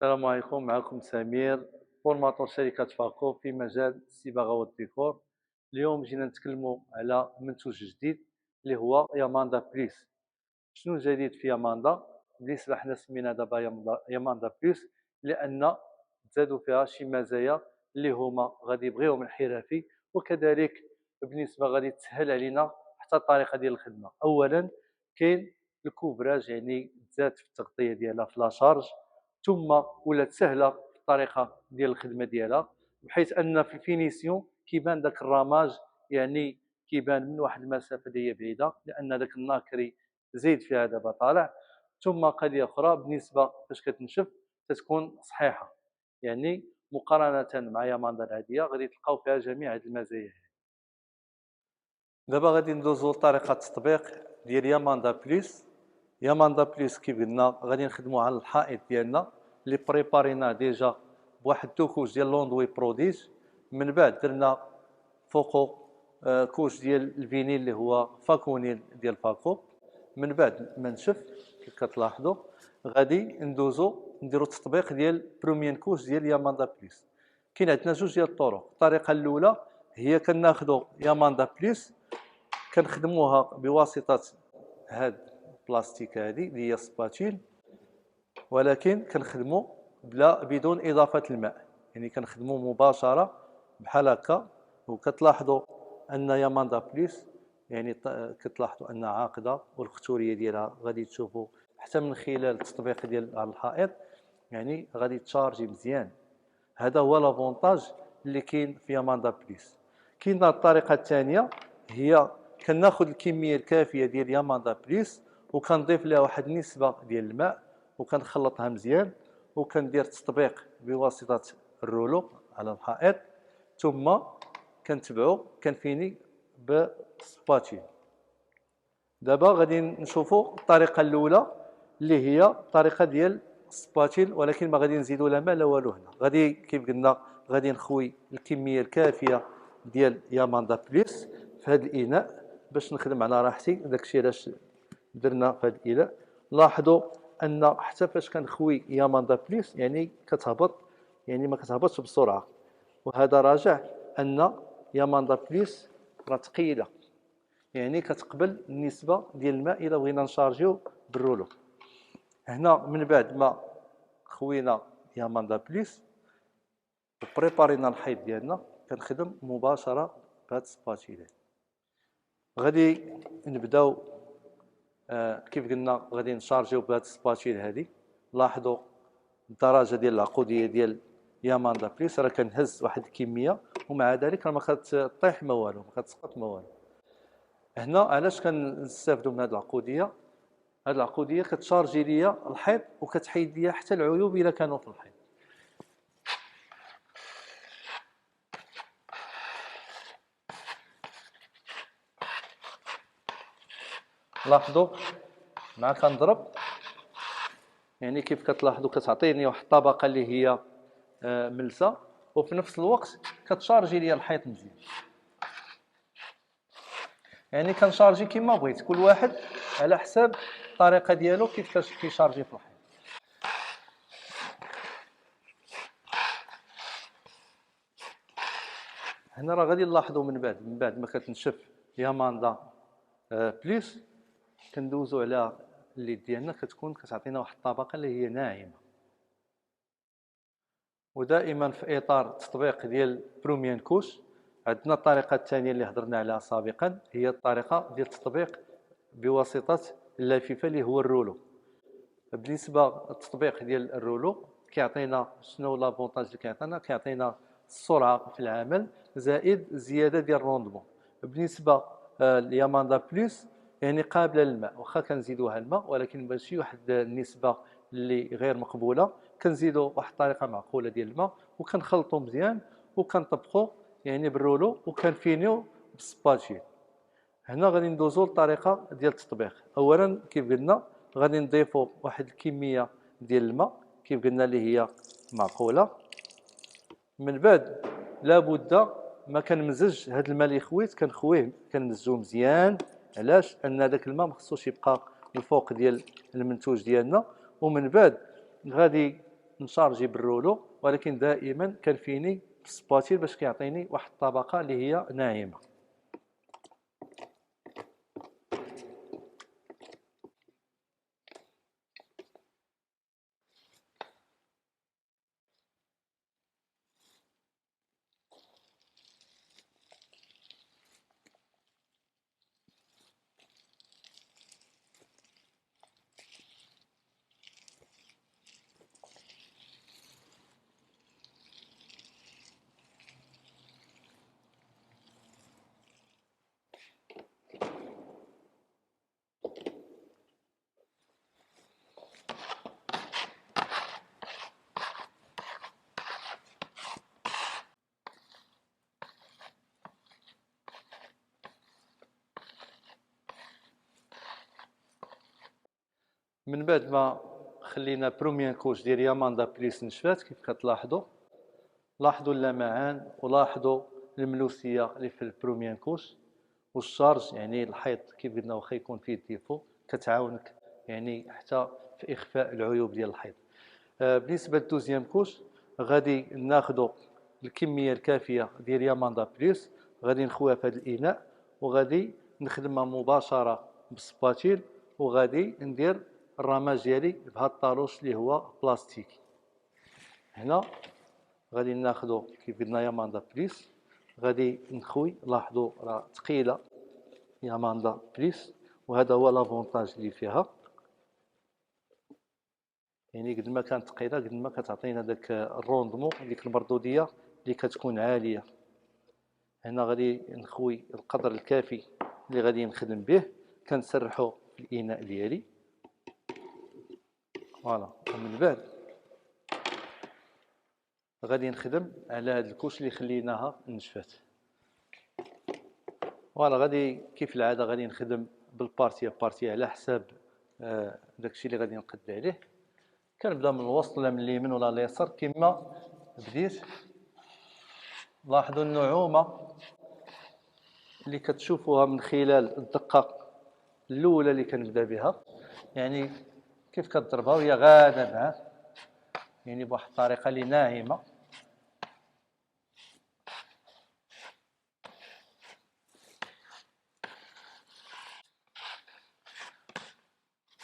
السلام عليكم. معكم سمير، فورماتور شركة فاكو في مجال الصباغة والديكور. اليوم جينا نتكلموا على منتوج جديد اللي هو ياماندا بليس. شنو الجديد في ياماندا؟ بالنسبة حنا سمينا دابا ياماندا بليس لأن زادوا فيها شي مزايا اللي هما غادي يبغيهم الحرفي، وكذلك بالنسبة غادي تسهل علينا حتى الطريقة ديال الخدمة. أولا كاين الكوفراج، يعني زاد في التغطية ديالها في لاشارج، ثم ولات سهله في الطريقه ديال الخدمه ديالها، بحيث ان في الفينيسيون كيبان داك الرماج، يعني كيبان من واحد المسافه اللي هي بعيده، لان داك الناكري زيد فيها دابا طالع. ثم قضيه اخرى بالنسبه فاش كتنشف تتكون صحيحه، يعني مقارنه مع ياماندا العاديه غادي تلقاو فيها جميع هذه المزايا. دابا غادي ندوزو لطريقه التطبيق ديال ياماندا بليس. ياماندا بليس كيف قلنا غادي نخدمو على الحائط ديالنا اللي بريبارينا ديجا بواحد كوش ديال لوندوي بروديج. من بعد درنا فوقو كوش ديال الفينيل اللي هو فاكونيل ديال فاكو. من بعد ما نشف كيف كتلاحظوا غادي ندوزو نديرو التطبيق ديال بروميين كوش ديال ياماندا بليس. كاين عندنا جوج ديال الطرق. الطريقه الاولى هي كناخذوا ياماندا بليس كنخدموها بواسطه هاد البلاستيك هذه اللي هي سباتيل، ولكن كنخدموا بدون اضافه الماء، يعني كنخدموا مباشره بحال هكا. وكتلاحظوا ان ياماندا بليس يعني كتلاحظوا انها عاقده، والختوريه ديالها غادي تشوفوا حتى من خلال التطبيق ديال على الحائط، يعني غادي تشارجي مزيان. هذا هو لافونتاج اللي كاين في ياماندا بليس. كاينه الطريقه الثانيه هي كناخذ الكميه الكافيه ديال ياماندا بليس وكنضيف لها واحد النسبه ديال الماء وكنخلطها مزيان وكندير تطبيق بواسطه الرولو على الحائط، ثم كنتبعو كنفيني بالسباتيل. دابا غادي نشوفوا الطريقه الاولى اللي هي الطريقه ديال السباتيل، ولكن ما غادي نزيدوا لا ماء لا والو. هنا غادي كيف قلنا غادي نخوي الكميه الكافيه ديال ياماندا بليس في هذا الاناء باش نخدم على راحتي. داكشي علاش درنا في هذا الاناء. لاحظوا ان حتى فاش كنخوي ياماندا بليس يعني كتهبط، يعني ما كتهبطش بسرعه، وهذا راجع ان ياماندا بليس راه ثقيله، يعني كتقبل النسبه ديال الماء الا بغينا نشارجيو بالرولو. هنا من بعد ما خوينا ياماندا بليس وبريبارينا الحيط ديالنا كنخدم مباشره بهاد السباتيلات. غادي نبداو كيف قلنا غادي نشارجيو بهاد السباتيل هادي. لاحظوا الدرجه ديال العقوديه ديال ياماندا بليس راه كنهز واحد الكميه، ومع ذلك راه ما كتطيح ما والو، ما كتسقط ما والو. هنا علاش كنستافدوا من هذه العقوديه؟ هذه العقوديه كتشارجي ليا الحيط وكتحيد ليا حتى العيوب الا كانوا في الحيط. لاحظوا مع كنضرب يعني كيف كتلاحظوا كتعطيني واحد الطبقه اللي هي ملسه، وفي نفس الوقت كتشارجي ليا الحيط مزيان. يعني كنشارجي كما بغيت، كل واحد على حساب الطريقه ديالو كيفاش كيشارجي في الحيط. هنا راه غادي نلاحظوا من بعد ما كتنشف ياماندا بليس كندوزو على اليد ديالنا كتكون كتعطينا واحد الطبقه اللي هي ناعمه. ودائما في اطار التطبيق ديال بروميان كوش عندنا الطريقه الثانيه اللي هضرنا عليها سابقا، هي الطريقه ديال التطبيق بواسطه اللاففه اللي هو الرولو. بالنسبه للتطبيق ديال الرولو كيعطينا شنو لافونتاج اللي كيعطينا السرعه في العمل زائد زياده ديال الروندمون. بالنسبه لياماندا بلس يعني قابله للماء، واخا كنزيدوها الماء ولكن ماشي واحد النسبه اللي غير مقبوله، كنزيدوا واحد الطريقه معقوله ديال الماء وكنخلطوا مزيان وكنطبقوا يعني بالرولو وكنفينيو بالسباتشي. هنا غادي ندوزو للطريقه ديال التطبيق. اولا كيف قلنا غادي نضيفوا واحد الكميه ديال الماء كيف قلنا اللي هي معقوله. من بعد لابد ما كنمزج هذا الماء اللي خويت كنخويه كنمزجوه مزيان. علاش؟ ان هذاك الماء ما خصوش يبقى الفوق ديال المنتوج ديالنا. ومن بعد غادي نشارجي بالرولو، ولكن دائما كنفيني بالسباتيل باش كيعطيني واحد الطبقه اللي هي ناعمه. من بعد ما خلينا بروميير كوش ديال ياماندا بليس نشفات، كيف كتلاحظوا لاحظوا اللمعان ولاحظوا الملوسيه اللي في البروميير كوش، والشارج يعني الحيط كيف قلنا واخا يكون فيه ديفو كتعاونك يعني حتى في اخفاء العيوب ديال الحيط. بالنسبه للدوزيام كوش غادي ناخذوا الكميه الكافيه ديال ياماندا بليس، غادي نخويها في هذا الاناء وغادي نخدمها مباشره بالسباتيل، وغادي ندير الرماج ديالي بهذا الطالوش اللي هو بلاستيكي. هنا غادي ناخذوا كيف قلنا ياماندا بليس، غادي نخوي، لاحظوا راه ثقيله ياماندا بليس، وهذا هو لافونتاج اللي فيها، يعني قد ما كانت ثقيله قد ما كتعطينا داك الروندمون ديك المردوديه اللي كتكون عاليه. هنا غادي نخوي القدر الكافي اللي غادي نخدم به، كنسرحو في الاناء ديالي فوالا. ومن بعد غادي نخدم على هاد الكوش اللي خليناها نشفات فوالا. غادي كيف العاده غادي نخدم بالبارتيه بارتيه على حساب داكشي اللي غادي نقد عليه. كنبدا من الوسط ولا من اليمين ولا اليسار كما بديت. لاحظوا النعومه اللي كتشوفوها من خلال الدقه الاولى اللي كنبدا بها، يعني كيف كتضربها وهي غاده معاه، يعني بواحد الطريقه اللي ناعمه.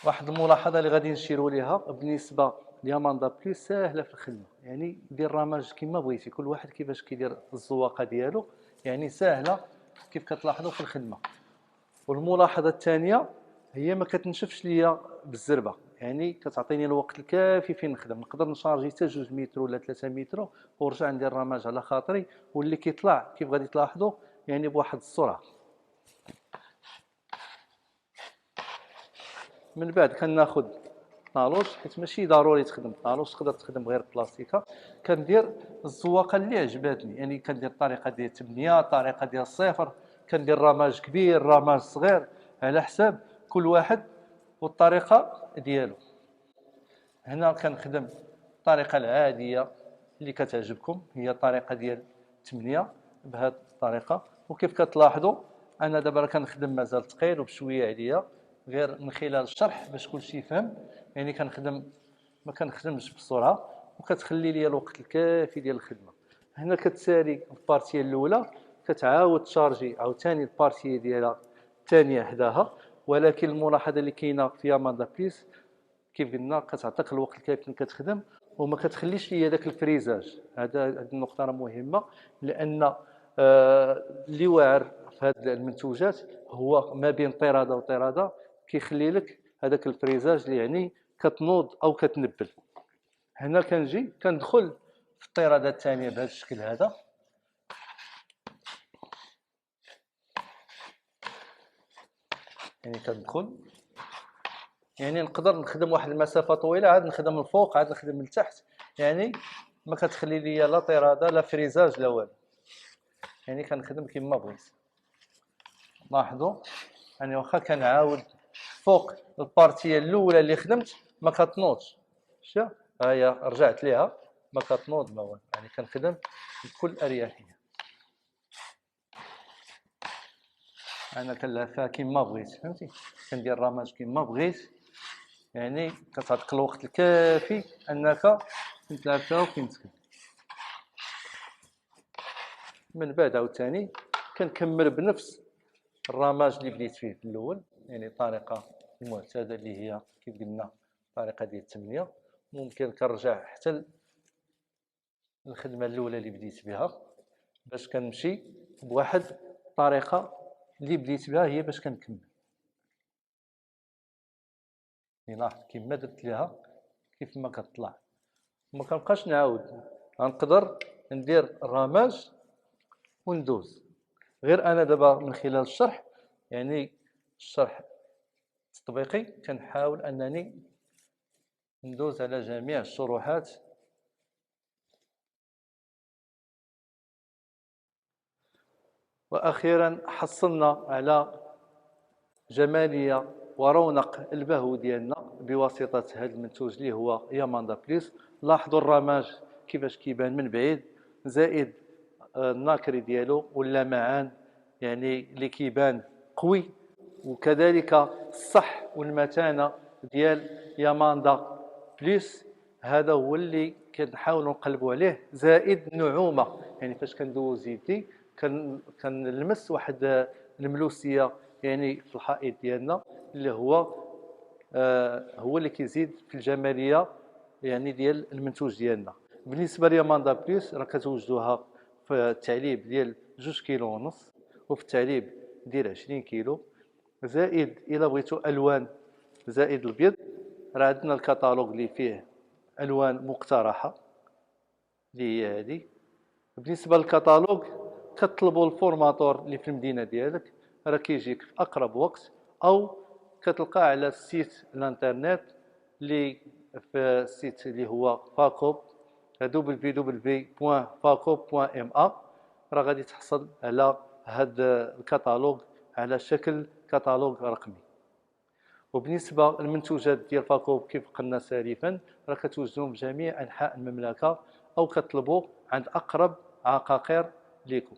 واحد الملاحظه اللي غادي نشيروا ليها بالنسبه لياماندا بليس، ساهله في الخدمه، يعني دير الرماج كما بغيتي، كل واحد كيفاش كيدير الزواقه ديالو، يعني ساهله كيف كتلاحظوا في الخدمه. والملاحظه الثانيه هي ما كتنشفش ليا بالزربه، يعني كتعطيني الوقت الكافي فين نخدم، نقدر نشارجي حتى 2 متر ولا 3 متر ونرجع ندير الرماج على خاطري، واللي كيطلع كيف غادي تلاحظوا يعني بواحد السرعه. من بعد كناخذ طالوش، حيت ماشي ضروري تخدم طالوش، تقدر تخدم غير بلاستيكه. كندير الزواقه اللي عجباتني، يعني كندير الطريقه ديال 8، الطريقه ديال 0، كندير رماج كبير رماج صغير على حساب كل واحد والطريقه ديالو. هنا كنخدم الطريقه العاديه اللي كتعجبكم، هي الطريقه ديال 8 بهذه الطريقه. وكيف كتلاحظوا انا دابا كنخدم مازال ثقيل وبشويه عليا، غير من خلال الشرح باش كلشي يفهم، يعني كنخدم ما كنخدمش بسرعه وكتخلي لي الوقت الكافي ديال الخدمه. هنا كتسالي البارتيه الاولى، كتعاود تشارجي عاوتاني البارتيه ديالها الثانيه حداها، ولكن الملاحظه اللي كاينه في ياماندا بليس كيف قلنا كتعطيك الوقت الكافي فين كتخدم، وما كتخليش ليا داك الفريزاج. هذه النقطه راه مهمه، لان اللي واعر في هذه المنتوجات هو ما بين طراده وطراده كيخلي لك هذاك الفريزاج اللي يعني كتنوض او كتنبل. هنا كنجي كندخل في الطراده الثانيه بهذا الشكل هذا، يعني كندخل يعني نقدر نخدم واحد المسافه طويله، عاد نخدم الفوق عاد نخدم لتحت، يعني ما كتخلي لي لا طراده لا فريزاج لا والو، يعني كنخدم كما بغيت. لاحظوا يعني واخا كنعاود فوق البارتيه الاولى اللي خدمت ما كتنوضش، شتي ها هي رجعت ليها ما كتنوض ما والو، يعني كنخدم بكل اريحيه. انا كنلعبها كما بغيت، فهمتي، كندير الرماج كما بغيت، يعني كتعطيك الوقت الكافي انك تلعب فيها وفين تكمل. من بعد عاوتاني كنكمل بنفس الرماج اللي بديت فيه في الاول، يعني الطريقه المعتاده اللي هي كيف قلنا الطريقه ديال التمنيه. ممكن كنرجع حتى الخدمه الاولى اللي بديت بها باش كنمشي بواحد الطريقه اللي بديت بها هي باش كنكمل. لاحظ كيما درت ليها كيف ما كتطلع، ما كنبقاش نعاود، غنقدر ندير الرماج وندوز. غير انا دابا من خلال الشرح، يعني الشرح التطبيقي، كنحاول انني ندوز على جميع الشروحات. واخيرا حصلنا على جماليه ورونق البهو ديالنا بواسطه هذا المنتوج اللي هو ياماندا بليس. لاحظوا الرماج كيفاش كيبان من بعيد، زائد الناكري ديالو واللمعان يعني اللي كيبان قوي، وكذلك الصح والمتانه ديال ياماندا بليس. هذا هو اللي كنحاولوا نقلبوا عليه، زائد النعومه، يعني فاش كندوز يدي كنلمس واحد الملوسيه يعني في الحائط ديالنا، اللي هو اللي كيزيد في الجماليه يعني ديال المنتوج ديالنا. بالنسبه لياماندا بليس راه كتوجدوها في التعليب ديال 2 كيلو ونص، وفي التعليب ديال 20 كيلو، زائد الا بغيتو الوان زائد البيض راه عندنا الكتالوج اللي فيه الوان مقترحه اللي هي هذه. بالنسبه للكتالوج كتطلبوا الفورماتور اللي في المدينه ديالك، راه كيجيك في اقرب وقت، او كتلقاه على السيت الانترنت اللي في السيت اللي هو فاكوب www.facob.ma. راه غادي تحصل على هذا الكتالوج على شكل كتالوج رقمي. وبالنسبه للمنتوجات ديال فاكوب كيف قلنا سالفا راه كتوجدوهم بجميع انحاء المملكه، او كتطلبوا عند اقرب عقاقير لكم.